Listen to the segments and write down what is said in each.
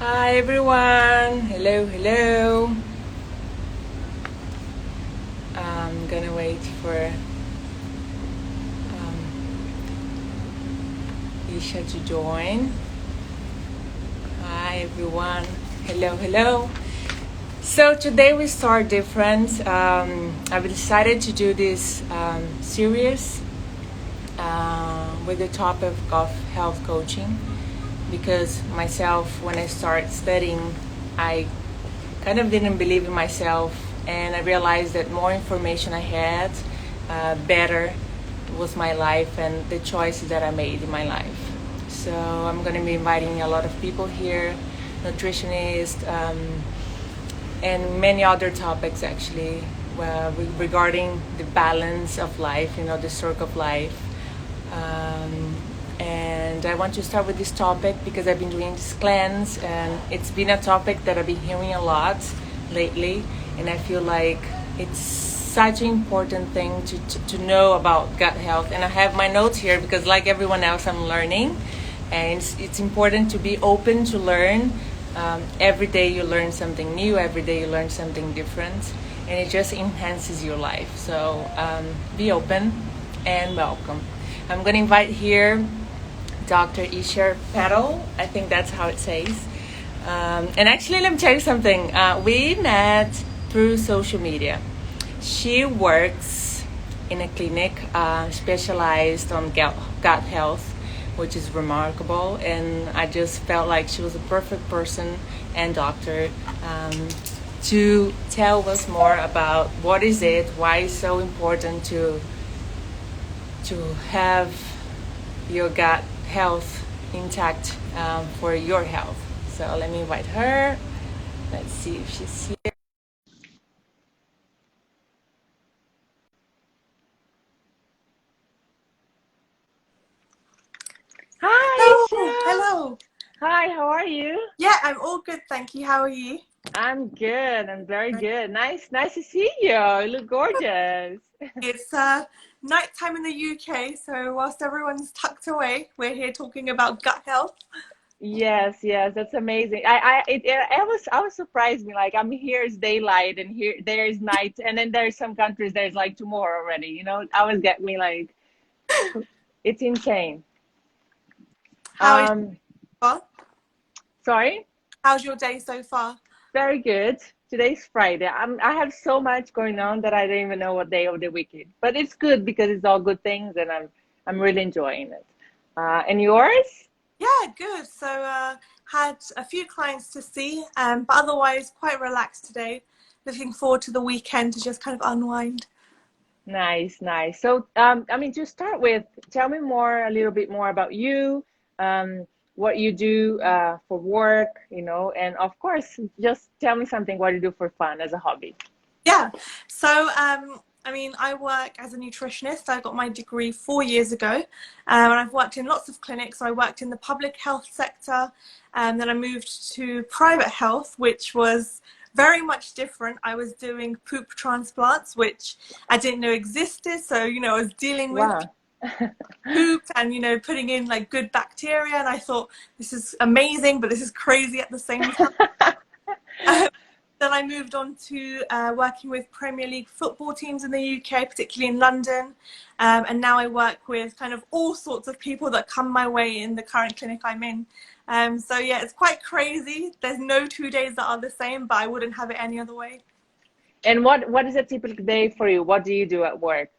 Hi everyone. Hello, hello. I'm gonna wait for Isha to join. Hi everyone. Hello, hello. So today we start different. I've decided to do this series with the topic of health coaching because myself, when I started studying, I kind of didn't believe in myself, and I realized that more information I had, better was my life and the choices that I made in my life. So I'm going to be inviting a lot of people here, nutritionists, and many other topics actually, regarding the balance of life, the circle of life. And I want to start with this topic because I've been doing this cleanse, and it's been a topic that I've been hearing a lot lately, and I feel like it's such an important thing to know about gut health. And I have my notes here because, like everyone else, I'm learning, and it's important to be open to learn. Every day you learn something new, every day you learn something different, and it just enhances your life. So be open and welcome. I'm going to invite here Dr. Isha Paddle. I think that's how it says. And actually, let me tell you something. We met through social media. She works in a clinic specialized on gut health, which is remarkable. And I just felt like she was a perfect person and doctor to tell us more about what is it, why it's so important to have your gut health intact for your health. So let me invite her. Let's see if she's here. Hi, Hello, Isha. hello. Hi, how are you? Yeah, I'm all good, thank you. How are you? I'm good. I'm very good. Nice to see you. You look gorgeous. It's nighttime in the UK, so whilst everyone's tucked away, we're here talking about gut health. Yes, that's amazing. I was surprised me like I'm here is daylight and here there is night, and then there's some countries there's like tomorrow already. I always get me like it's insane. How is far? Sorry. How's your day so far? Very good. Today's Friday. I have so much going on that I don't even know what day of the week is. But it's good because it's all good things, and I'm really enjoying it. And yours? Yeah, good. So had a few clients to see, but otherwise quite relaxed today. Looking forward to the weekend to just kind of unwind. Nice. So, I mean, to start with, tell me a little bit more about you, what you do for work, and of course, just tell me something what you do for fun as a hobby. Yeah. So, I mean, I work as a nutritionist. I got my degree 4 years ago, and I've worked in lots of clinics. So I worked in the public health sector, and then I moved to private health, which was very much different. I was doing poop transplants, which I didn't know existed. So, I was dealing with Wow. poop and, putting in like good bacteria. And I thought, this is amazing, but this is crazy at the same time. Then I moved on to working with Premier League football teams in the UK, particularly in London. And now I work with kind of all sorts of people that come my way in the current clinic I'm in. So yeah, it's quite crazy. There's no 2 days that are the same, but I wouldn't have it any other way. And what is a typical day for you? What do you do at work?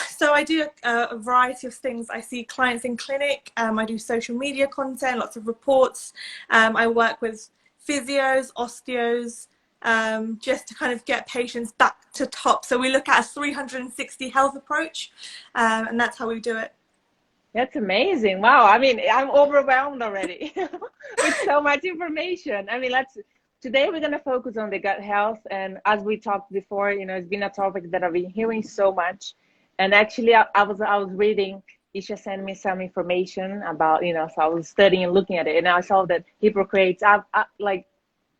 So I do a variety of things. I see clients in clinic. I do social media content, lots of reports. I work with physios, osteos, just to kind of get patients back to top. So we look at a 360 health approach, and that's how we do it. That's amazing. Wow. I mean, I'm overwhelmed already with so much information. I mean, today we're going to focus on the gut health. And as we talked before, it's been a topic that I've been hearing so much. And actually, I was reading, Isha sent me some information about, so I was studying and looking at it. And I saw that Hippocrates, like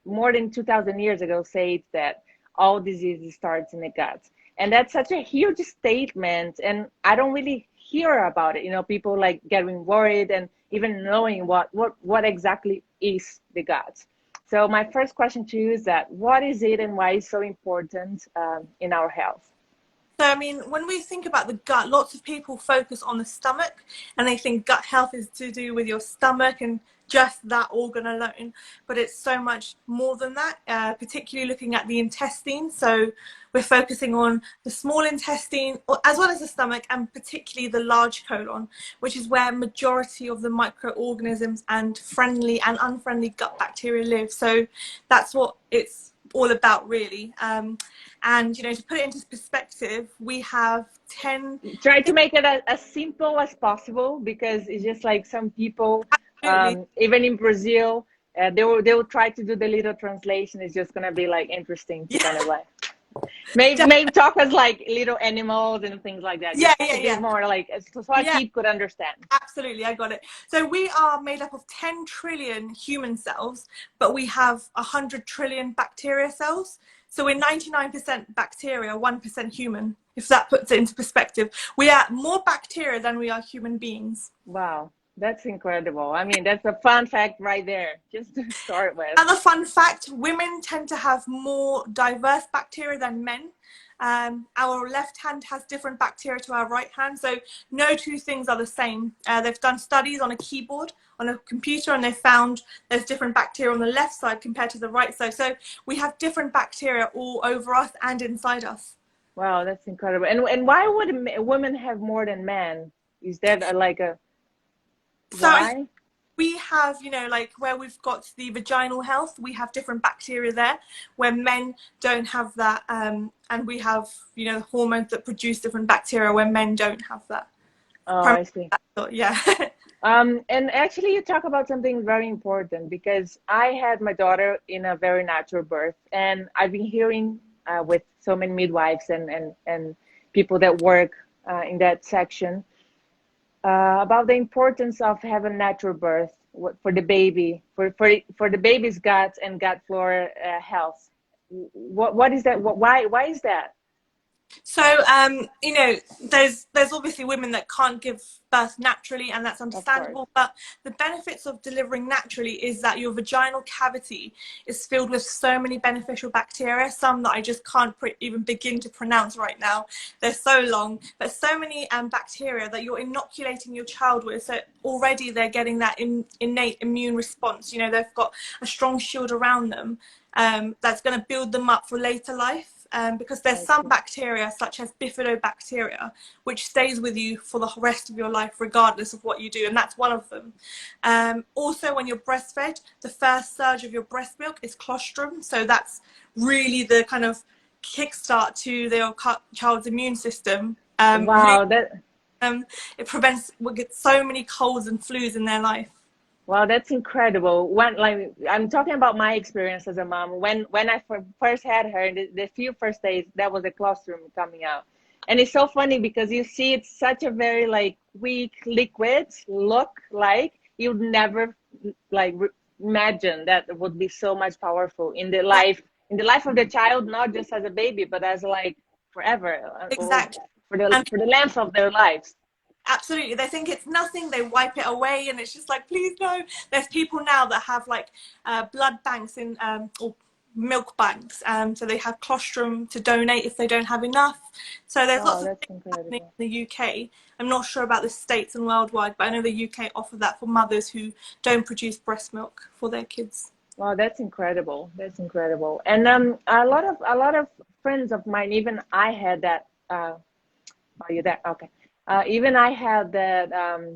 more than 2000 years ago, said that all diseases starts in the gut, and that's such a huge statement, and I don't really hear about it. People like getting worried, and even knowing what exactly is the gut. So my first question to you is that what is it and why it's so important in our health? So, I mean, when we think about the gut, lots of people focus on the stomach and they think gut health is to do with your stomach and just that organ alone. But it's so much more than that, particularly looking at the intestine. So we're focusing on the small intestine as well as the stomach, and particularly the large colon, which is where majority of the microorganisms and friendly and unfriendly gut bacteria live. So that's what it's all about, really. And, you know, to put it into perspective, we have 10... Try to make it as simple as possible, because it's just like some people, even in Brazil, they will try to do the little translation. It's just going to be like interesting to kind of like... Maybe talk as like little animals and things like that. Just a bit more like, so a kid could understand. Absolutely, I got it. So we are made up of 10 trillion human cells, but we have 100 trillion bacteria cells. So we're 99% bacteria, 1% human, if that puts it into perspective. We are more bacteria than we are human beings. Wow. That's incredible. I mean, that's a fun fact right there, just to start with. Another fun fact, women tend to have more diverse bacteria than men. Our left hand has different bacteria to our right hand, so no two things are the same. They've done studies on a keyboard, on a computer, and they found there's different bacteria on the left side compared to the right side. So we have different bacteria all over us and inside us. Wow, that's incredible. And why would women have more than men? Is that like a... So we have, you know, like where we've got the vaginal health, we have different bacteria there, where men don't have that. And we have, you know, hormones that produce different bacteria where men don't have that. Oh, I see. Yeah. And actually you talk about something very important, because I had my daughter in a very natural birth, and I've been hearing with so many midwives and people that work in that section, about the importance of having natural birth for the baby, for the baby's gut and gut flora health. What is that? Why is that? So, you know, there's obviously women that can't give birth naturally, and that's understandable. But the benefits of delivering naturally is that your vaginal cavity is filled with so many beneficial bacteria, some that I just can't even begin to pronounce right now. They're so long, but so mmany bacteria that you're inoculating your child with. So already they're getting that innate immune response. You know, they've got a strong shield around them that's going to build them up for later life. Because there's some bacteria, such as bifidobacteria, which stays with you for the rest of your life, regardless of what you do, and that's one of them. Also, when you're breastfed, the first surge of your breast milk is colostrum, so that's really the kind of kickstart to your child's immune system. Wow, it prevents so many colds and flus in their life. Wow, that's incredible. Like, I'm talking about my experience as a mom. When I first had her, the few first days, that was a colostrum coming out. And it's so funny because you see it's such a very like weak liquid look, like you'd never like imagine that it would be so much powerful in the life of the child, not just as a baby, but as like forever. Exactly. For the length of their lives. Absolutely. They think it's nothing. They wipe it away, and it's just like, please no. There's people now that have like blood banks or milk banks. So they have colostrum to donate if they don't have enough. So there's lots of things happening in the UK. I'm not sure about the States and worldwide, but I know the UK offer that for mothers who don't produce breast milk for their kids. Wow, that's incredible. That's incredible. And a lot of friends of mine, even I had that. Are you there? Okay. Even I had that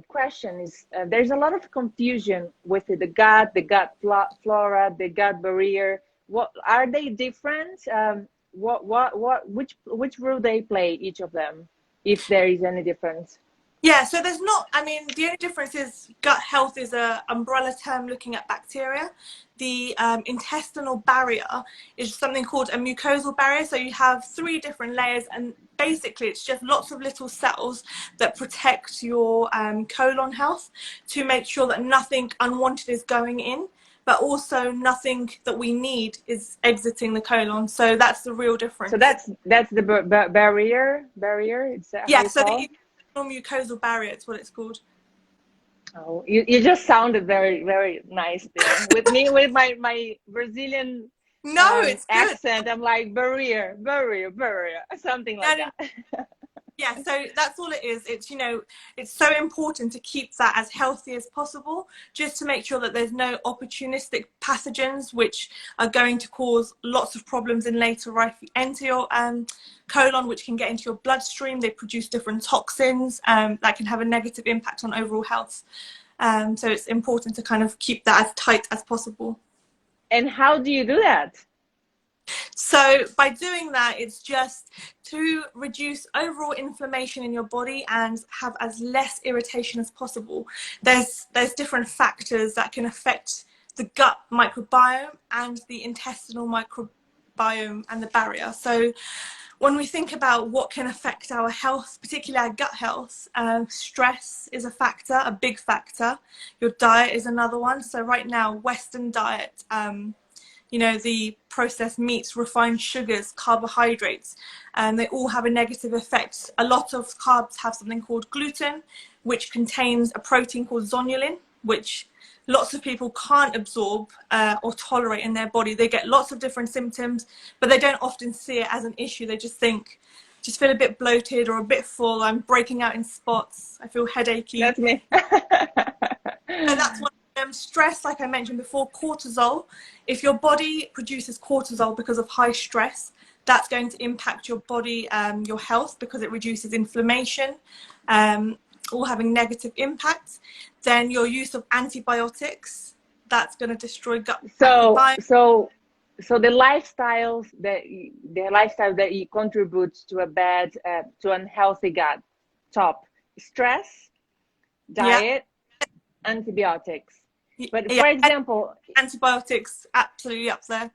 question. There's a lot of confusion with the gut flora, the gut barrier. What are they different? Which role they play, each of them, if there is any difference? Yeah, so there's not, I mean, the only difference is gut health is an umbrella term looking at bacteria. The intestinal barrier is something called a mucosal barrier. So you have 3 different layers, and basically it's just lots of little cells that protect your colon health to make sure that nothing unwanted is going in, but also nothing that we need is exiting the colon. So that's the real difference. So that's the barrier. It's yeah. So the mucosal barrier, it's what it's called. Oh, you just sounded very, very nice there. With me, with my Brazilian No, it's good. accent, I'm like barrier, something like No, no, that. yeah, so that's all it is. It's, you know, it's so important to keep that as healthy as possible, just to make sure that there's no opportunistic pathogens which are going to cause lots of problems in later life. You enter your colon, which can get into your bloodstream. They produce different toxins that can have a negative impact on overall health. So it's important to kind of keep that as tight as possible. And how do you do that? So by doing that, it's just to reduce overall inflammation in your body and have as less irritation as possible. There's different factors that can affect the gut microbiome and the intestinal microbiome and the barrier. So when we think about what can affect our health, particularly our gut health, stress is a factor, a big factor. Your diet is another one. So right now, Western diet, you know, the processed meats, refined sugars, carbohydrates, and they all have a negative effect. A lot of carbs have something called gluten, which contains a protein called zonulin, which lots of people can't absorb or tolerate in their body. They get lots of different symptoms, but they don't often see it as an issue. They just think, just feel a bit bloated or a bit full. I'm breaking out in spots. I feel headachy. That's me. So that's one of them. Stress, like I mentioned before, cortisol. If your body produces cortisol because of high stress, that's going to impact your body, your health, because it reduces inflammation, all having negative impacts. Then your use of antibiotics, that's going to destroy gut So, microbiome. so the lifestyle that you contribute to a bad, to unhealthy gut, top stress, Yeah, diet, antibiotics. But yeah. for example, Antibiotics, absolutely up there.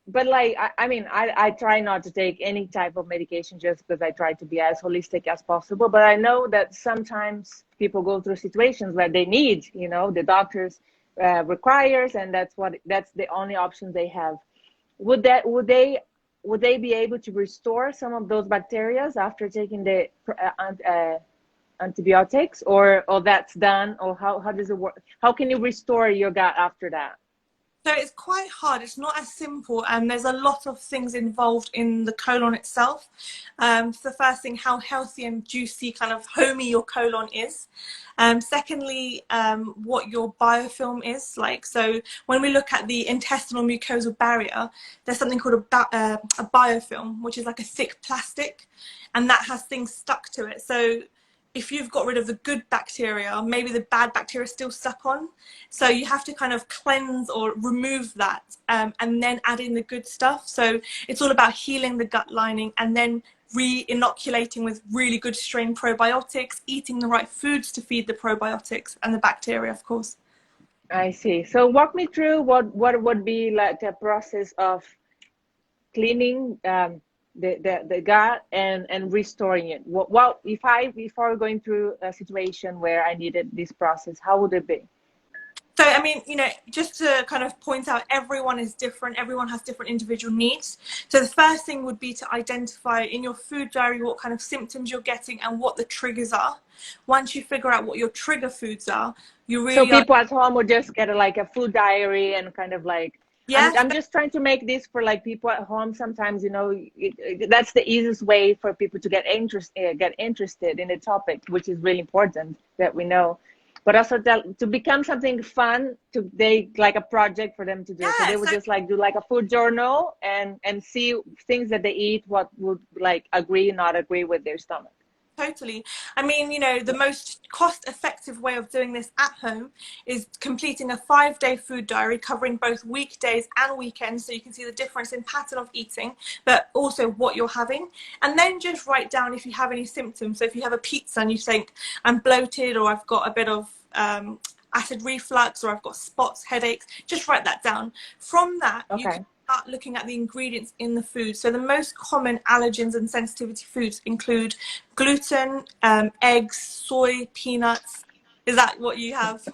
but like I mean I try not to take any type of medication just because I try to be as holistic as possible, but I know that sometimes people go through situations where they need, you know, the doctors requires, and that's the only option they have. Would they be able to restore some of those bacteria after taking the antibiotics, or that's done, or how does it work? How can you restore your gut after that? So it's quite hard. It's not as simple, and there's a lot of things involved in the colon itself. So the first thing, how healthy and juicy, kind of homey your colon is. Secondly, what your biofilm is like. So when we look at the intestinal mucosal barrier, there's something called a biofilm, which is like a thick plastic, and that has things stuck to it. So if you've got rid of the good bacteria, maybe the bad bacteria is still stuck on. So you have to kind of cleanse or remove that, and then add in the good stuff. So it's all about healing the gut lining and then re-inoculating with really good strain probiotics, eating the right foods to feed the probiotics and the bacteria, of course. I see. So walk me through what would be like a process of cleaning the gut and restoring it. What if I before going through a situation where I needed this process, how would it be? So, I mean, you know, just to kind of point out, everyone is different. Everyone has different individual needs. So the first thing would be to identify in your food diary what kind of symptoms you're getting and what the triggers are. Once you figure out what your trigger foods are, you So really are, people at home would just get like a food diary and kind of like yes, I'm just trying to make this for like people at home. Sometimes, you know, that's the easiest way for people to get interested in the topic, which is really important that we know. But also to become something fun, to they like a project for them to do. So yeah. they would just like do like a food journal and see things that they eat, what would like agree, not agree with their stomach. Totally. I mean, you know, the most cost-effective way of doing this at home is completing a 5-day food diary covering both weekdays and weekends, so you can see the difference in pattern of eating, but also what you're having. And then just write down if you have any symptoms. So if you have a pizza and you think, I'm bloated, or I've got a bit of acid reflux, or I've got spots, headaches, just write that down. From that, you can Okay. start looking at the ingredients in the food. So the most common allergens and sensitivity foods include gluten, eggs, soy, peanuts. Is that what you have?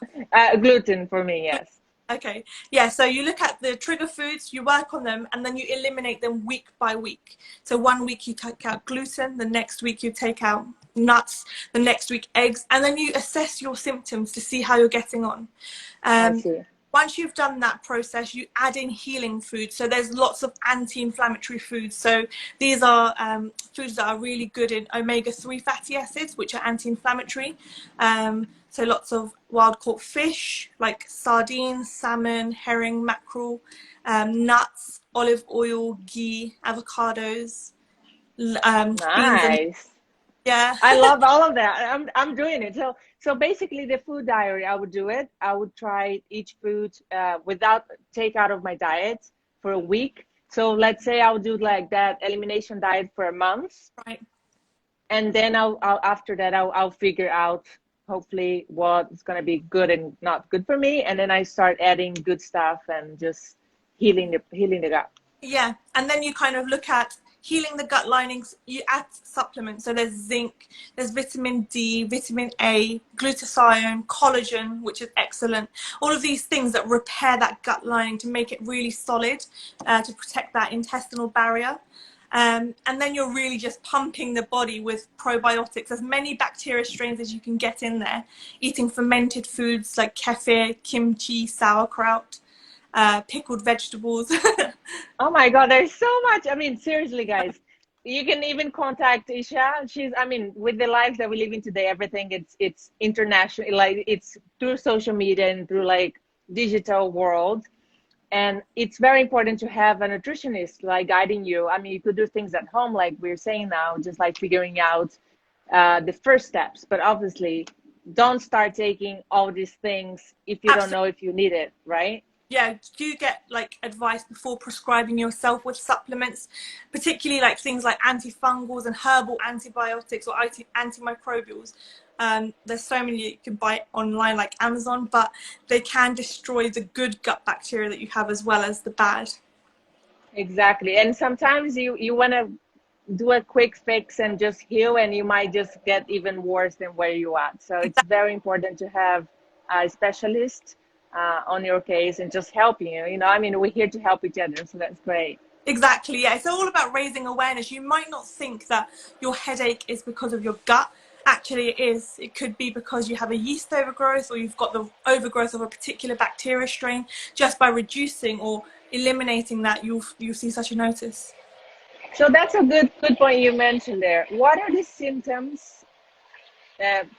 Gluten for me, yes. Okay. Yeah. So you look at the trigger foods, you work on them, and then you eliminate them week by week. So one week you take out gluten, the next week you take out nuts, the next week eggs, and then you assess your symptoms to see how you're getting on. I Um, see. Once you've done that process, you add in healing foods. So there's lots of anti-inflammatory foods. So these are foods that are really good in omega-3 fatty acids, which are anti-inflammatory. So lots of wild-caught fish, like sardines, salmon, herring, mackerel, nuts, olive oil, ghee, avocados, beans and Nice. yeah. I love all of that. I'm doing it. So basically the food diary, I would do it. I would try each food without take out of my diet for a week. So let's say I'll do like that elimination diet for a month, Right. and then I'll after that I'll figure out hopefully what's gonna be good and not good for me, and then I start adding good stuff and just healing the gut. Yeah, and then you kind of look at healing the gut linings. You add supplements. So there's zinc, there's vitamin D, vitamin A, glutathione, collagen, which is excellent. All of these things that repair that gut lining to make it really solid, to protect that intestinal barrier. And then you're really just pumping the body with probiotics, as many bacteria strains as you can get in there, eating fermented foods like kefir, kimchi, sauerkraut, pickled vegetables. Oh my God, there's so much. I mean, seriously, guys, you can even contact Isha. I mean, with the lives that we live in today, everything it's international, like it's through social media and through like digital world. And it's very important to have a nutritionist like guiding you. I mean, you could do things at home, like we're saying now, just like figuring out the first steps. But obviously, don't start taking all these things if you don't Absolutely. know if you need it, right? Yeah, do get like advice before prescribing yourself with supplements, particularly like things like antifungals and herbal antibiotics or antimicrobials. There's so many you can buy online like Amazon, but they can destroy the good gut bacteria that you have as well as the bad. Exactly. And sometimes you want to do a quick fix and just heal, and you might just get even worse than where you are. So it's very important to have a specialist on your case and just helping you. You know, I mean, we're here to help each other, so that's great. Exactly, yeah. It's all about raising awareness. You might not think that your headache is because of your gut. Actually, it is. It could be because you have a yeast overgrowth, or you've got the overgrowth of a particular bacteria strain. Just by reducing or eliminating that, you'll see such a notice. So that's a good point you mentioned there. What are the symptoms?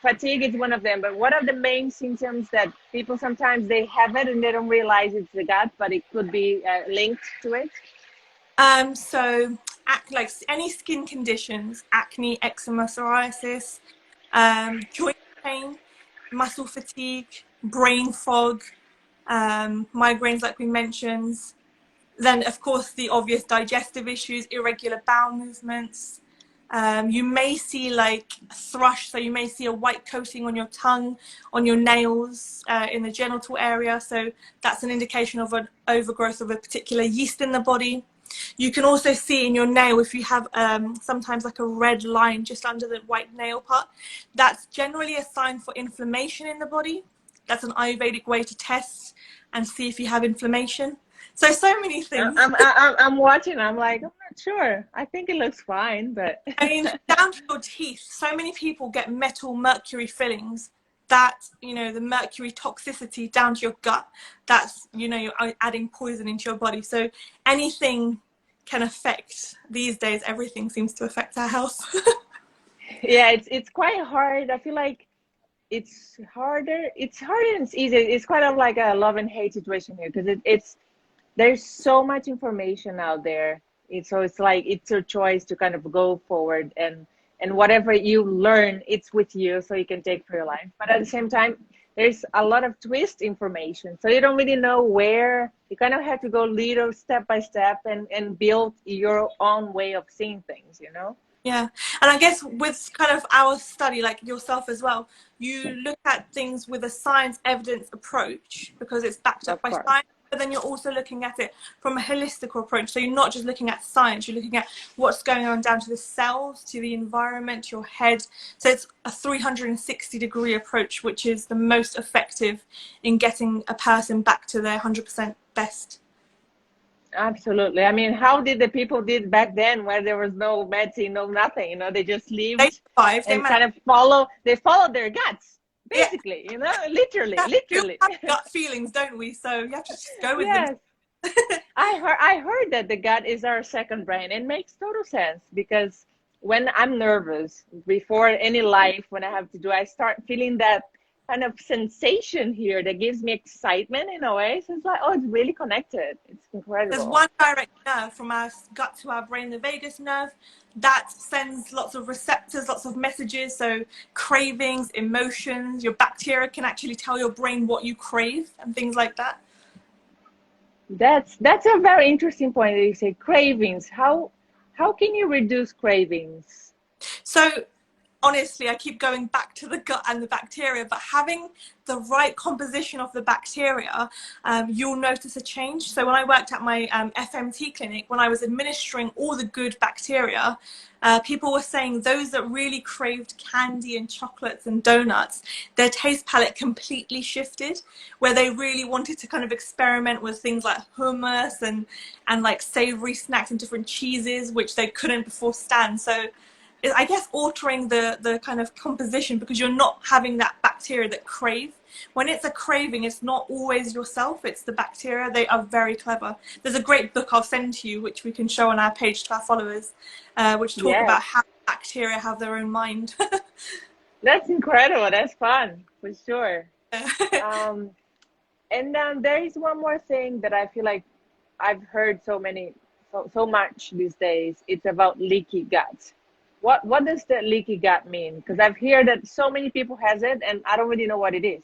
Fatigue is one of them, but what are the main symptoms that people sometimes they have it and they don't realize it's the gut, but it could be linked to it? So like any skin conditions, acne, eczema, psoriasis, joint pain, muscle fatigue, brain fog, migraines, like we mentioned. Then, of course, the obvious digestive issues, irregular bowel movements. You may see like thrush, so you may see a white coating on your tongue, on your nails, in the genital area. So that's an indication of an overgrowth of a particular yeast in the body. You can also see in your nail if you have sometimes like a red line just under the white nail part. That's generally a sign for inflammation in the body. That's an Ayurvedic way to test and see if you have inflammation. So many things. I'm watching. I'm like, I'm not sure. I think it looks fine, but I mean, down to your teeth. So many people get metal mercury fillings. That, you know, the mercury toxicity down to your gut. That's, you know, you're adding poison into your body. So anything can affect. These days, everything seems to affect our health. yeah, it's quite hard. I feel like it's harder. It's harder and it's easier. It's kind of like a love and hate situation here because it's there's so much information out there. It's like it's your choice to kind of go forward and whatever you learn, it's with you, so you can take for your life. But at the same time, there's a lot of twist information, so you don't really know where. You kind of have to go little step by step and build your own way of seeing things. You know. Yeah, and I guess with kind of our study, like yourself as well, you look at things with a science evidence approach because it's backed up Of by course. science. but then you're also looking at it from a holistic approach. So you're not just looking at science, you're looking at what's going on down to the cells, to the environment, your head. So it's a 360-degree approach, which is the most effective in getting a person back to their 100% best. Absolutely. I mean, how did the people did back then where there was no medicine, no nothing, you know, they just lived They survived, and kind of followed their guts, basically, yeah. you know, literally. We have gut feelings, don't we? So you have to just go with Yes. them. I heard that the gut is our second brain. It makes total sense because when I'm nervous before any life, when I start feeling that kind of sensation here that gives me excitement in a way. So it's like, oh, it's really connected. It's incredible. There's one direct nerve from our gut to our brain, the vagus nerve, that sends lots of receptors, lots of messages. So cravings, emotions, your bacteria can actually tell your brain what you crave and things like that. That's a very interesting point that you say cravings. How can you reduce cravings? So honestly, I keep going back to the gut and the bacteria, but having the right composition of the bacteria, you'll notice a change. So when I worked at my FMT clinic, when I was administering all the good bacteria, people were saying those that really craved candy and chocolates and donuts, their taste palette completely shifted, where they really wanted to kind of experiment with things like hummus and like savory snacks and different cheeses, which they couldn't before stand. So I guess altering the kind of composition, because you're not having that bacteria that crave. When it's a craving, it's not always yourself, it's the bacteria. They are very clever. There's a great book I'll send to you, which we can show on our page to our followers, which talk about how bacteria have their own mind. That's incredible. That's fun, for sure. And then there is one more thing that I feel like I've heard so much these days. It's about leaky gut. What does the leaky gut mean? Because I've heard that so many people has it, and I don't really know what it is.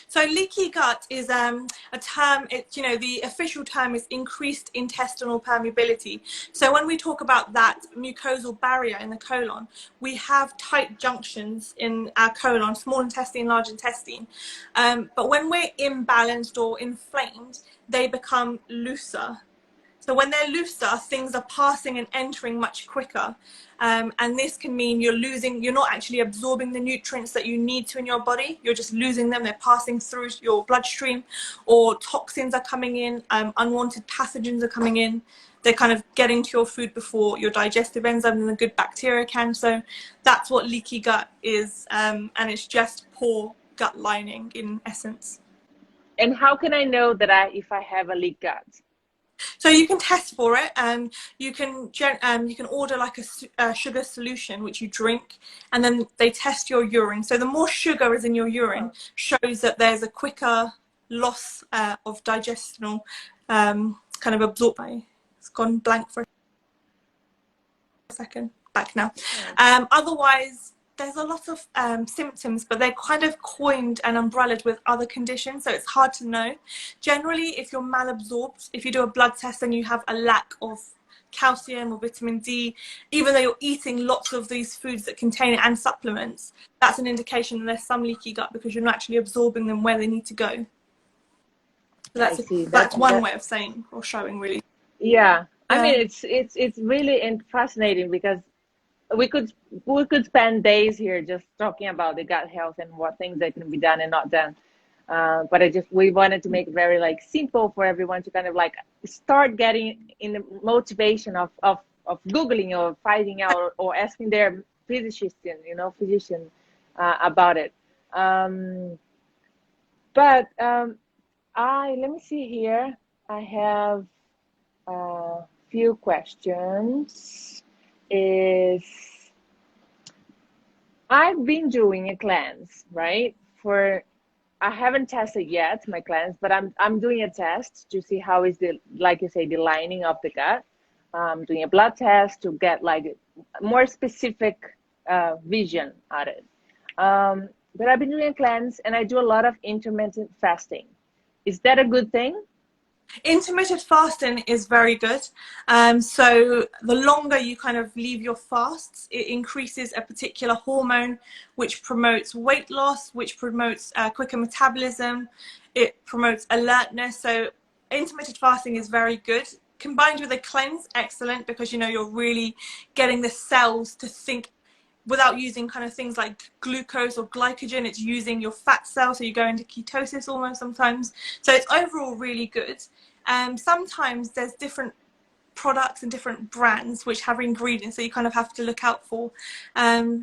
So leaky gut is a term, the official term is increased intestinal permeability. So when we talk about that mucosal barrier in the colon, we have tight junctions in our colon, small intestine, large intestine. But when we're imbalanced or inflamed, they become looser. So when they're looser, things are passing and entering much quicker. And this can mean you're not actually absorbing the nutrients that you need to in your body. You're just losing them. They're passing through your bloodstream, or toxins are coming in, unwanted pathogens are coming in. They're kind of getting to your food before your digestive enzymes and the good bacteria can. So that's what leaky gut is. And it's just poor gut lining in essence. And how can I know that if I have a leak gut? So you can test for it, and you can order like a sugar solution which you drink, and then they test your urine. So the more sugar is in your urine shows that there's a quicker loss of digestional kind of absorption. It's gone blank for a second. Back now. Otherwise, there's a lot of symptoms, but they're kind of coined and umbrellaed with other conditions, so it's hard to know. Generally, if you're malabsorbed, if you do a blood test and you have a lack of calcium or vitamin D, even though you're eating lots of these foods that contain it and supplements, that's an indication that there's some leaky gut because you're not actually absorbing them where they need to go. So that's one way of saying or showing, really. Yeah, I mean, it's really fascinating because we could spend days here just talking about the gut health and what things that can be done and not done. But we wanted to make it very like simple for everyone to kind of like start getting in the motivation of Googling or finding out or asking their physician about it. Let me see here. I have a few questions. I've been doing a cleanse, right? I haven't tested yet my cleanse, but I'm doing a test to see how is like you say, the lining of the gut. I'm doing a blood test to get like more specific vision at it. But I've been doing a cleanse, and I do a lot of intermittent fasting. Is that a good thing? Intermittent fasting is very good. So the longer you kind of leave your fasts, it increases a particular hormone which promotes weight loss, which promotes quicker metabolism. It promotes alertness. So intermittent fasting is very good. Combined with a cleanse, excellent, because, you know, you're really getting the cells to think without using kind of things like glucose or glycogen. It's using your fat cells, so you go into ketosis almost sometimes. So it's overall really good. Sometimes there's different products and different brands which have ingredients that you kind of have to look out for.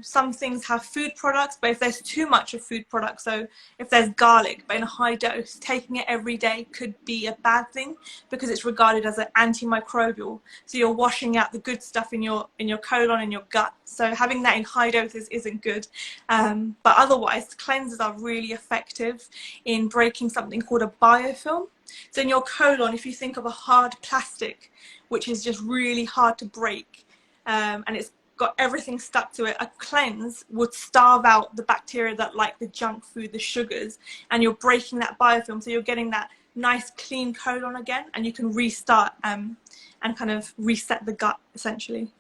Some things have food products, but if there's too much of food products, so if there's garlic but in a high dose, taking it every day could be a bad thing because it's regarded as an antimicrobial. So you're washing out the good stuff in your colon and your gut. So having that in high doses isn't good. But otherwise, cleanses are really effective in breaking something called a biofilm. So in your colon, if you think of a hard plastic, which is just really hard to break, and it's got everything stuck to it, a cleanse would starve out the bacteria that like the junk food, the sugars, and you're breaking that biofilm. So you're getting that nice clean colon again, and you can restart and kind of reset the gut essentially.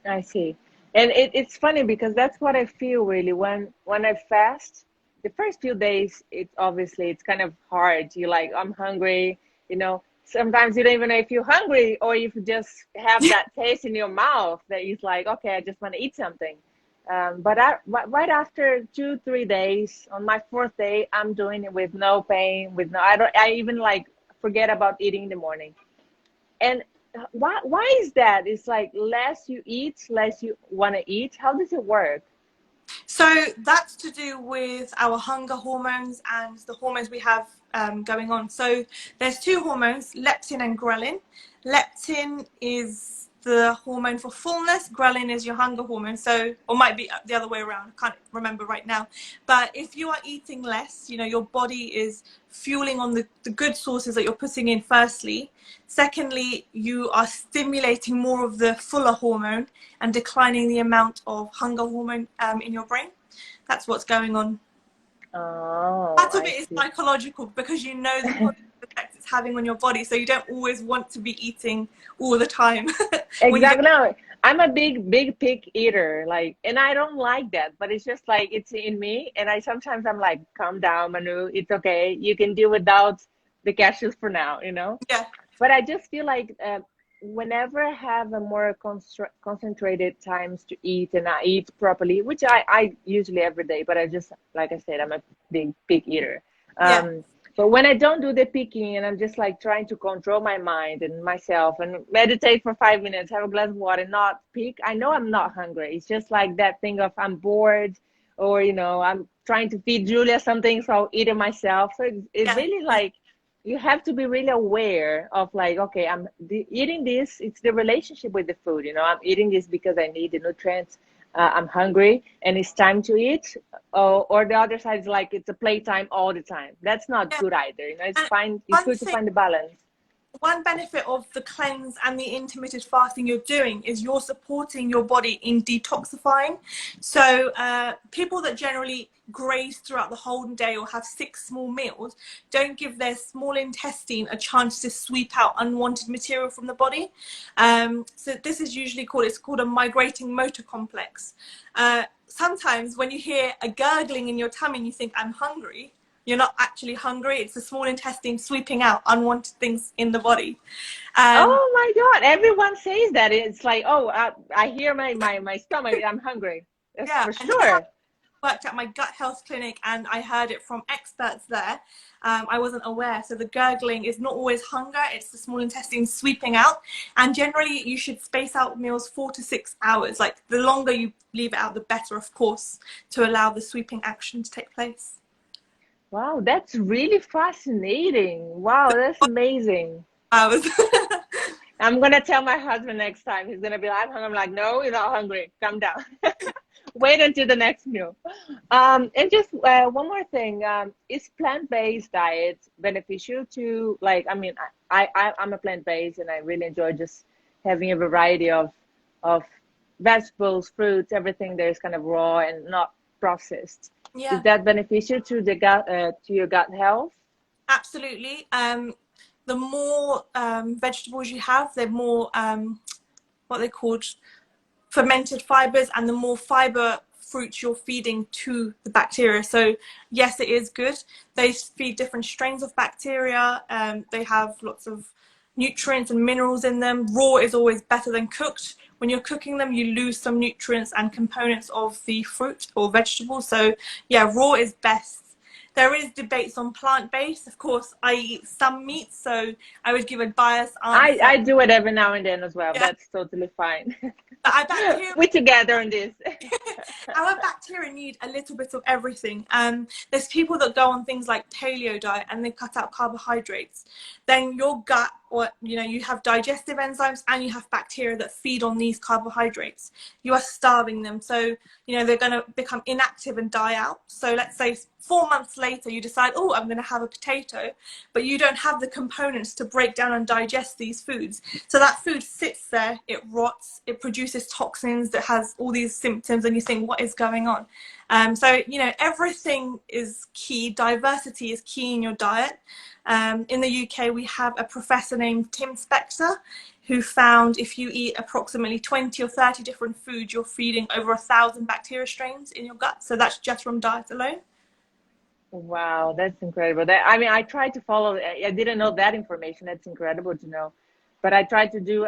I see. And it's funny because that's what I feel really when I fast. The first few days, it's kind of hard. You're like, I'm hungry, you know. Sometimes you don't even know if you're hungry or if you just have that taste in your mouth that it's like, okay, I just want to eat something. But right after 2-3 days, on my 4th day, I'm doing it with no pain, I even like forget about eating in the morning. And why is that? It's like less you eat, less you want to eat. How does it work? So that's to do with our hunger hormones and the hormones we have going on. So there's 2 hormones, leptin and ghrelin. Leptin is the hormone for fullness, ghrelin is your hunger hormone. So, or might be the other way around, I can't remember right now. But if you are eating less, you know, your body is fueling on the good sources that you're putting in firstly. Secondly, you are stimulating more of the fuller hormone and declining the amount of hunger hormone in your brain. That's what's going on. Oh, Part of I it is see. psychological because you know the positive effects it's having on your body, so you don't always want to be eating all the time. Exactly. No, I'm a big pig eater, like, and I don't like that, but it's just like it's in me, and sometimes I'm like, calm down, Manu, it's okay, you can do without the cashews for now, you know. Yeah, But I just feel like whenever I have a more concentrated times to eat and I eat properly, which I usually every day, but I just, like I said, I'm a big pig eater. yeah, But when I don't do the picking and I'm just like trying to control my mind and myself and meditate for 5 minutes, have a glass of water, not pick, I know I'm not hungry. It's just like that thing of I'm bored or, you know, I'm trying to feed Julia something, so I'll eat it myself. So it's yeah. really like, you have to be really aware of like, okay, I'm eating this. It's the relationship with the food. You know, I'm eating this because I need the nutrients. I'm hungry and it's time to eat. Or the other side is like, it's a playtime all the time. That's not Yeah. good either. You know, it's And fine. It's one good to thing, find the balance. one benefit of the cleanse and the intermittent fasting you're doing is you're supporting your body in detoxifying. So people that generally graze throughout the whole day or have 6 small meals don't give their small intestine a chance to sweep out unwanted material from the body. So this is usually it's called a migrating motor complex. Sometimes when you hear a gurgling in your tummy and you think, I'm hungry, you're not actually hungry. It's the small intestine sweeping out unwanted things in the body. Oh my God. Everyone says that. It's like, oh, I hear my stomach. I'm hungry. That's Yeah, for and I sure. worked at my gut health clinic and I heard it from experts there. I wasn't aware. So the gurgling is not always hunger. It's the small intestine sweeping out. And generally you should space out meals 4 to 6 hours. Like the longer you leave it out, the better, of course, to allow the sweeping action to take place. Wow, that's really fascinating. Wow, that's amazing. Hours. I'm gonna tell my husband next time. He's gonna be like, I'm hungry. I'm like, no, you're not hungry. Calm down. Wait until the next meal. And just one more thing. Is plant-based diet beneficial to, like, I mean, I'm a plant-based and I really enjoy just having a variety of vegetables, fruits, everything that is kind of raw and not processed. Is Yeah, that beneficial to the gut, to your gut health? absolutely. The more vegetables you have, the more what they called fermented fibers, and the more fiber fruits you're feeding to the bacteria. So yes, it is good. They feed different strains of bacteria. They have lots of nutrients and minerals in them. Raw is always better than cooked. When you're cooking them, you lose some nutrients and components of the fruit or vegetable. So yeah, raw is best. There is debates on plant-based. Of course, I eat some meat, so I would give a biased answer. I do it every now and then as well. Yeah. That's totally fine. But bacteria, We're together on this. our bacteria need a little bit of everything. There's people that go on things like paleo diet and they cut out carbohydrates. Then your gut, or you have digestive enzymes and you have bacteria that feed on these carbohydrates. You are starving them, so they're going to become inactive and die out. So let's say 4 months later you decide, oh, I'm going to have a potato, but you don't have the components to break down and digest these foods. So that food sits there, it rots, it produces toxins that has all these symptoms, and you think, what is going on? So everything is key. Diversity is key in your diet. In the UK, we have a professor named Tim Spector who found if you eat approximately 20 or 30 different foods, you're feeding over 1,000 bacteria strains in your gut. So that's just from diet alone. Wow, that's incredible. I tried to follow. I didn't know that information. That's incredible to know. But I tried to do,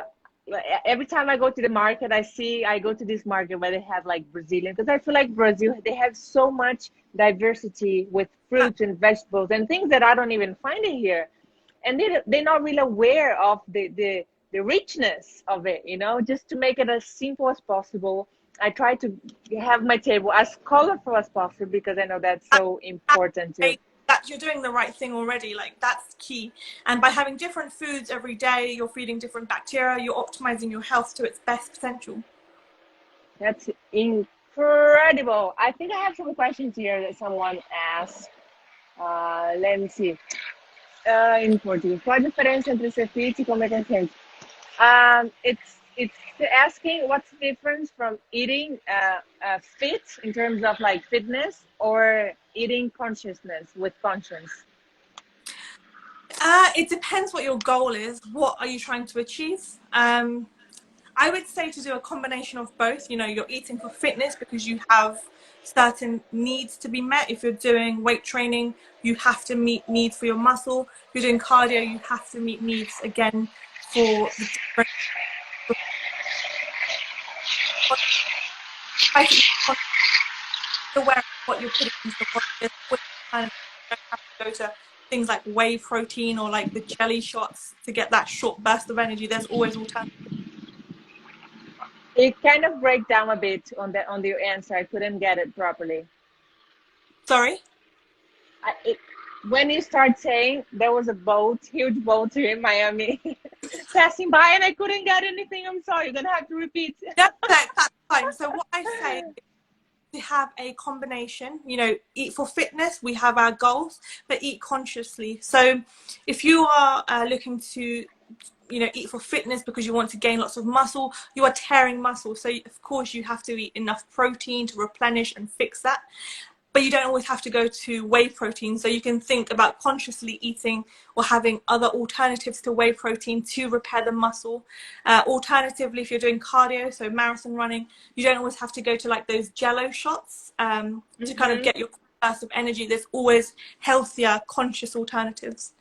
every time I go to the market, I go to this market where they have like Brazilian, because I feel like Brazil, they have so much diversity with fruits and vegetables and things that I don't even find in here. And they're not really aware of the richness of it, just to make it as simple as possible. I try to have my table as colorful as possible because I know that's so important too. That you're doing the right thing already, like that's key. And by having different foods every day, you're feeding different bacteria, you're optimizing your health to its best potential. That's incredible. I think I have some questions here that someone asked. Let me see. Em português. Qual a diferença entre ser fit e comer consciente? It's asking what's the difference from eating fit in terms of like fitness or eating consciousness with conscience. It depends what your goal is. What are you trying to achieve? I would say to do a combination of both. You're eating for fitness because you have certain needs to be met. If you're doing weight training, you have to meet needs for your muscle. If you're doing cardio, you have to meet needs again for the different. Aware of what you're putting into the body. You don't have to go to things like whey protein or like the jelly shots to get that short burst of energy. There's always alternatives. It kind of break down a bit on your answer. I couldn't get it properly. Sorry? When you start saying there was a huge boat here in Miami, passing by and I couldn't get anything. I'm sorry. You're going to have to repeat. That's fine. So what I say is to have a combination, eat for fitness, we have our goals, but eat consciously. So if you are looking to eat for fitness because you want to gain lots of muscle, you are tearing muscle. So of course you have to eat enough protein to replenish and fix that. But you don't always have to go to whey protein. So you can think about consciously eating or having other alternatives to whey protein to repair the muscle. Alternatively, if you're doing cardio, so marathon running, you don't always have to go to like those jello shots to kind of get your burst of energy. There's always healthier, conscious alternatives.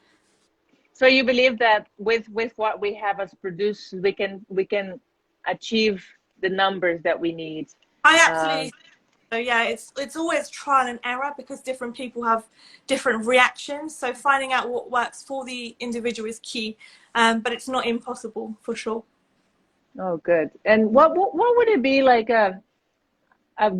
So you believe that with what we have as produced, we can achieve the numbers that we need? I absolutely. So yeah, it's always trial and error because different people have different reactions. So finding out what works for the individual is key, but it's not impossible for sure. Oh, good. And what would it be like a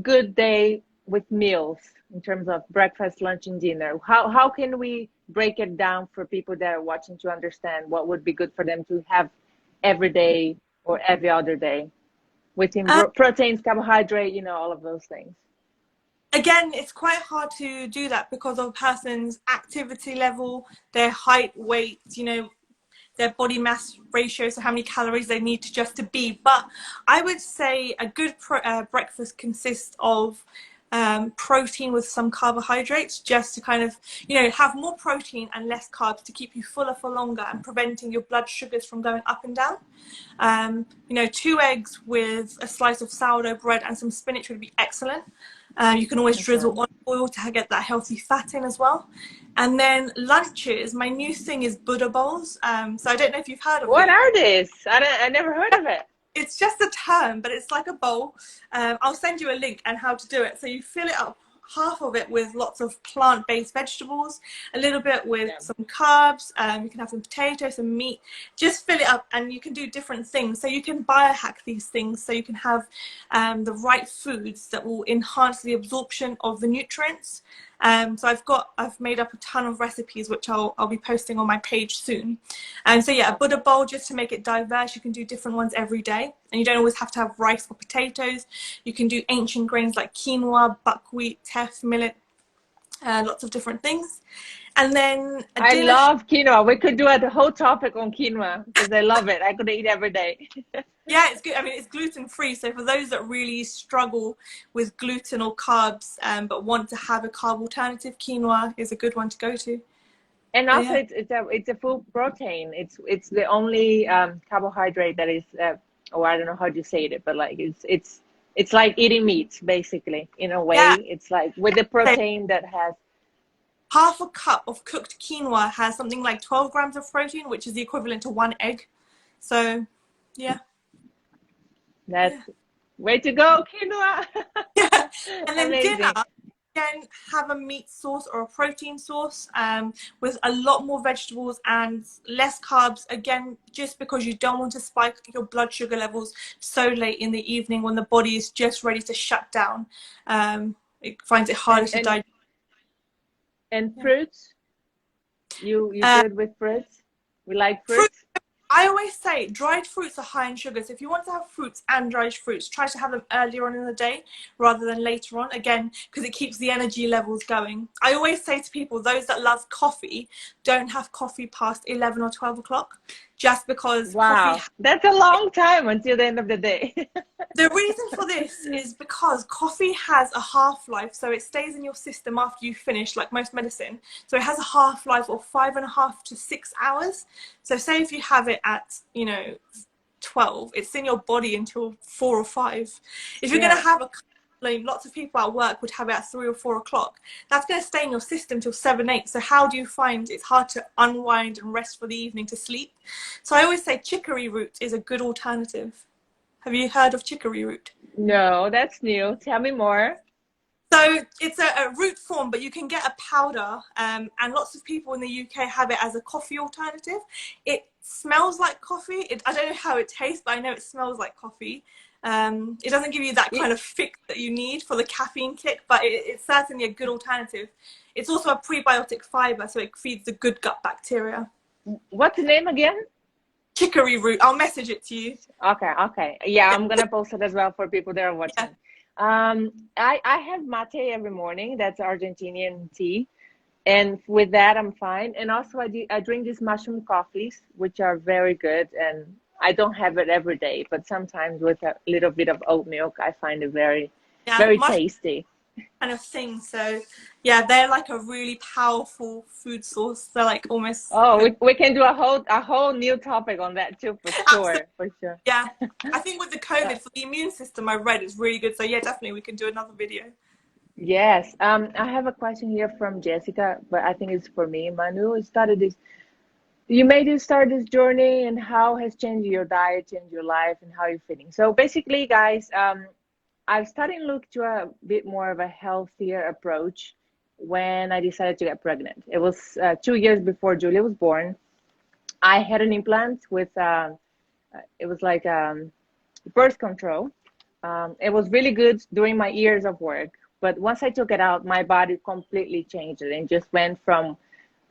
good day with meals in terms of breakfast, lunch, and dinner? How can we break it down for people that are watching to understand what would be good for them to have every day or every other day? Within proteins, carbohydrate, all of those things. Again, it's quite hard to do that because of a person's activity level, their height, weight, their body mass ratio, so how many calories they need to be. But I would say a good breakfast consists of protein with some carbohydrates, just to kind of, you know, have more protein and less carbs to keep you fuller for longer and preventing your blood sugars from going up and down. You know, 2 eggs with a slice of sourdough bread and some spinach would be excellent. You can always drizzle olive oil to get that healthy fat in as well. And then lunches, my new thing is Buddha bowls. So I don't know if you've heard of it. What are these? I never heard of it. It's just a term, but it's like a bowl. I'll send you a link and how to do it. So you fill it up, half of it with lots of plant-based vegetables, a little bit with some carbs. You can have some potatoes, some meat. Just fill it up, and you can do different things. So you can biohack these things, so you can have the right foods that will enhance the absorption of the nutrients. So I've made up a ton of recipes, which I'll be posting on my page soon. And so yeah, a Buddha bowl, just to make it diverse. You can do different ones every day, and you don't always have to have rice or potatoes. You can do ancient grains like quinoa, buckwheat, teff, millet, lots of different things. And then I love quinoa. We could do a whole topic on quinoa because I love it. I could eat every day. Yeah, it's good. I mean, it's gluten-free. So for those that really struggle with gluten or carbs, but want to have a carb alternative, quinoa is a good one to go to. And also, it's a full protein. It's the only carbohydrate that is, oh, I don't know how you say it, but like it's like eating meat, basically, in a way. Yeah. It's like with the protein that has. Half a cup of cooked quinoa has something like 12 grams of protein, which is the equivalent to 1 egg. So, yeah. That's way to go, quinoa. Yeah. And then Amazing. dinner, again, have a meat sauce or a protein sauce with a lot more vegetables and less carbs. Again, just because you don't want to spike your blood sugar levels so late in the evening when the body is just ready to shut down. It finds it harder to digest. And fruits? You good with fruits? We like fruits? I always say dried fruits are high in sugar. So if you want to have fruits and dried fruits, try to have them earlier on in the day rather than later on. Again, because it keeps the energy levels going. I always say to people, those that love coffee, don't have coffee past 11 or 12 o'clock. Just because coffee... That's a long time until the end of the day. The reason for this is because coffee has a half-life, so it stays in your system after you finish, like most medicine. So it has a half-life of 5.5 to 6 hours. So say if you have it at, 12, it's in your body until 4 or 5. If you're going to have lots of people at work would have it at 3 or 4 o'clock. That's going to stay in your system till 7, 8. So how do you find it's hard to unwind and rest for the evening to sleep? So I always say chicory root is a good alternative. Have you heard of chicory root? No, that's new. Tell me more. So it's a root form, but you can get a powder, and lots of people in the UK have it as a coffee alternative. It smells like coffee. I don't know how it tastes, but I know it smells like coffee. It doesn't give you that kind of fix that you need for the caffeine kick, but it's certainly a good alternative. It's also a prebiotic fiber, so it feeds the good gut bacteria. What's the name again? Chicory root. I'll message it to you. Okay. Yeah, I'm gonna post it as well for people that are watching. Yeah. I have mate every morning. That's Argentinian tea, and with that I'm fine. And also I drink these mushroom coffees, which are very good. And I don't have it every day, but sometimes with a little bit of oat milk, I find it very tasty. Kind of thing. So yeah, they're like a really powerful food source. They're like almost. Oh, we can do a whole new topic on that too, for sure. Yeah, I think with the COVID for the immune system, I read it's really good. So yeah, definitely we can do another video. Yes. I have a question here from Jessica, but I think it's for me. Manu, you made you start this journey, and how has changed your diet, changed your life, and how you're feeling? So basically, guys, I've started to look to a bit more of a healthier approach when I decided to get pregnant. It was 2 years before Julia was born. I had an implant with, it was like birth control. It was really good during my years of work. But once I took it out, my body completely changed and just went from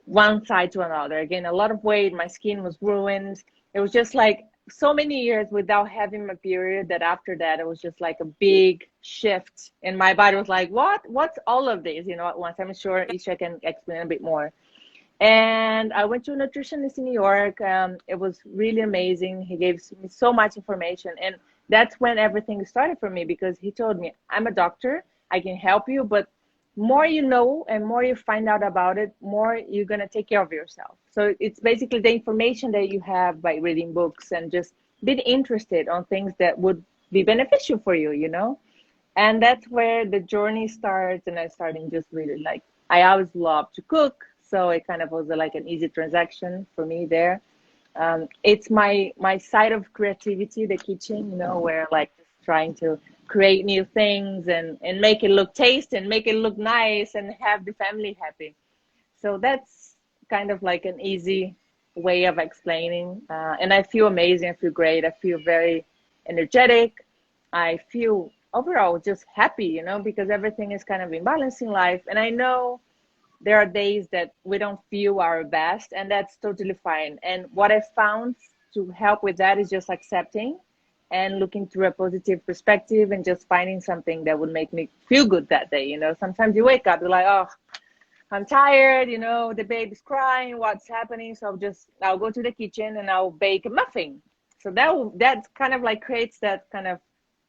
one side to another. Again, a lot of weight, my skin was ruined. It was just like so many years without having my period that after that it was just like a big shift, and my body was like, what's all of this, at once. I'm sure Isha can explain a bit more. And I went to a nutritionist in New York. It was really amazing. He gave me so much information, and that's when everything started for me, because he told me, I'm a doctor, I can help you. But more you know and more you find out about it, more you're going to take care of yourself. So it's basically the information that you have by reading books and just being interested on things that would be beneficial for you, you know? And that's where the journey starts. And I started just really like, I always love to cook. So it kind of was like an easy transaction for me there. It's my side of creativity, the kitchen, you know, where like just trying to create new things and make it look tasty and make it look nice and have the family happy. So that's kind of like an easy way of explaining. And I feel amazing. I feel great. I feel very energetic. I feel overall just happy, you know, because everything is kind of in balance in life. And I know there are days that we don't feel our best, and that's totally fine. And what I found to help with that is just accepting and looking through a positive perspective and just finding something that would make me feel good that day. You know, sometimes you wake up, you're like, oh, I'm tired, you know, the baby's crying, what's happening? So I'll go to the kitchen and I'll bake a muffin. So that kind of like creates that kind of,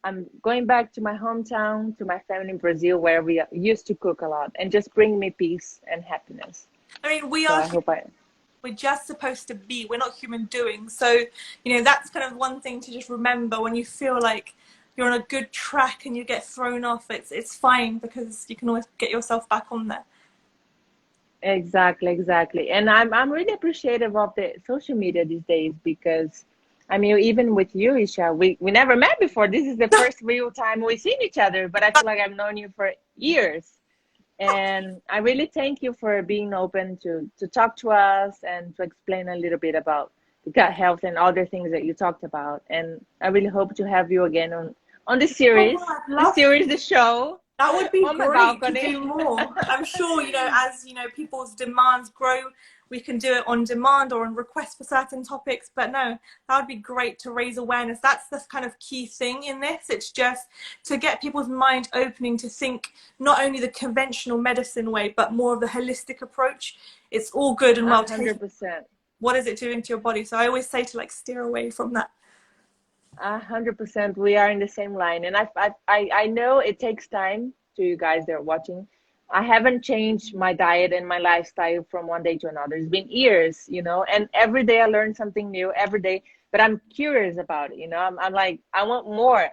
I'm going back to my hometown, to my family in Brazil, where we used to cook a lot, and just bring me peace and happiness. I mean, we're just supposed to be. We're not human doings. So, you know, that's kind of one thing to just remember when you feel like you're on a good track and you get thrown off. It's fine, because you can always get yourself back on there. Exactly. And I'm really appreciative of the social media these days, because I mean, even with you, Isha, we never met before. This is the first real time we've seen each other, but I feel like I've known you for years. And I really thank you for being open to talk to us and to explain a little bit about the gut health and other things that you talked about. And I really hope to have you again on the series, the show. That would be on my great balcony. to do more. I'm sure, you know, as you know, people's demands grow, we can do it on demand or on request for certain topics. But no, that would be great to raise awareness. That's the kind of key thing in this. It's just to get people's mind opening to think not only the conventional medicine way, but more of the holistic approach. It's all good and well. 100%. What is it doing to your body? So I always say to like steer away from that. 100%. We are in the same line. And I know it takes time to you guys that are watching. I haven't changed my diet and my lifestyle from one day to another. It's been years, you know, and every day I learn something new every day, but I'm curious about it. You know, I'm like, I want more.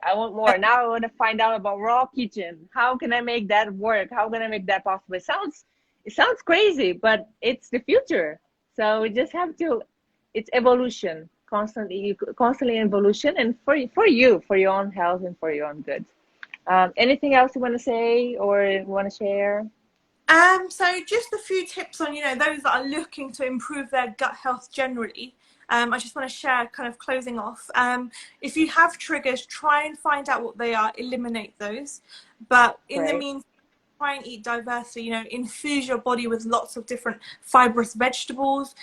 Now I want to find out about raw kitchen. How can I make that work? How can I make that possible? It sounds crazy, but it's the future. So we just have to, it's evolution, constantly evolution, and for your own health and for your own good. Anything else you want to say or you want to share? So just a few tips on, you know, those that are looking to improve their gut health generally. I just want to share, kind of closing off. If you have triggers, try and find out what they are, eliminate those. But in the meantime, try and eat diversely, you know, infuse your body with lots of different fibrous vegetables,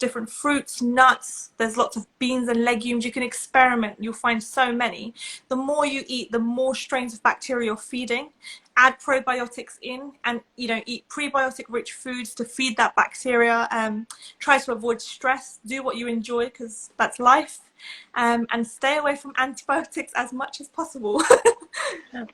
different fruits, nuts. There's lots of beans and legumes. You can experiment. You'll find so many. The more you eat, the more strains of bacteria you're feeding. Add probiotics in, and, you know, eat prebiotic rich foods to feed that bacteria. Try to avoid stress. Do what you enjoy, because that's life. And stay away from antibiotics as much as possible.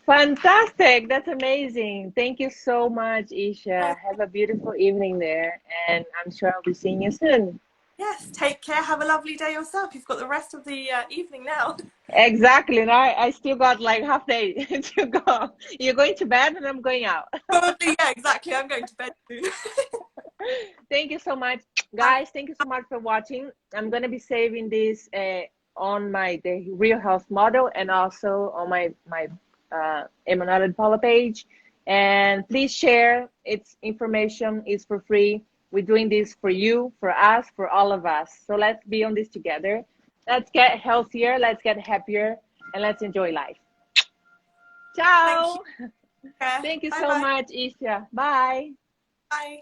Fantastic. That's amazing. Thank you so much, Isha. Have a beautiful evening there, and I'm sure I'll be seeing you soon. Yes, take care. Have a lovely day yourself. You've got the rest of the evening now. Exactly. Now I still got like half day to go. You're going to bed and I'm going out. Probably, yeah, exactly. I'm going to bed soon. Thank you so much, guys. Thank you so much for watching. I'm going to be saving this on the Real Health model, and also on my Emanuela and Paula page. And please share. Its information is for free. We're doing this for you, for us, for all of us. So let's be on this together. Let's get healthier, let's get happier, and let's enjoy life. Ciao. Thank you so much, Isha. Bye. Bye.